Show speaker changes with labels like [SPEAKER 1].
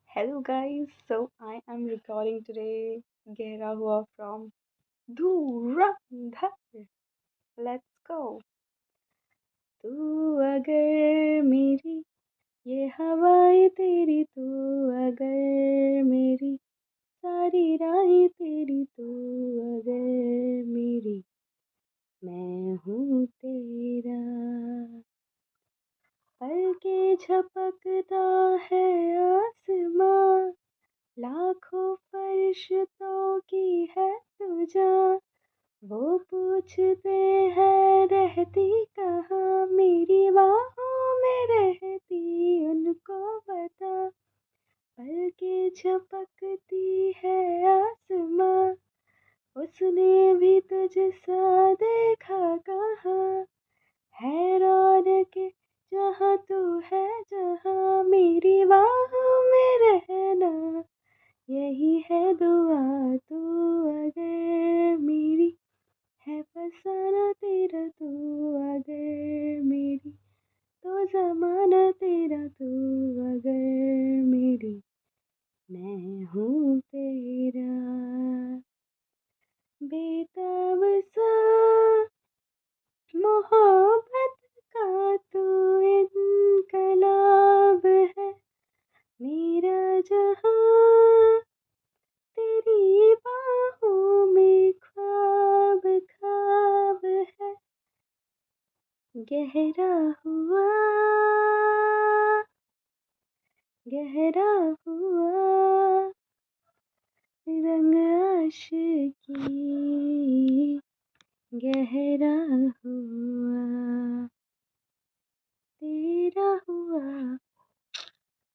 [SPEAKER 1] Hello guys, so I am recording today Gehra Hua from Dhurandhar. Let's go. तू अगर मेरी ये हवाएं तेरी तू अगर मेरी सारी राहें तेरी तू अगर मेरी मैं हूँ तेरा पल के झपकता है आसमां लाखों फरिश्तों की है तुझा वो पूछते हैं रहती कहाँ मेरी बाहों में रहती उनको बता पल के झपकती है आसमां उसने भी तुझसा देखा कहाँ है रौनक जहाँ तू है जहाँ मेरी बाहों में रहना यही है दुआ तू अगर मेरी है फसाना तेरा तू अगर मेरी तो जमाना तेरा तू अगर मेरी मैं हूँ तेरा बेताब सा मोहब्बत का तू इनकलाब है मेरा जहां तेरी बाहों में ख्वाब ख्वाब है गहरा हुआ गहरा हुआ रंग आशिकी गहरा हुआ तेरा हुआ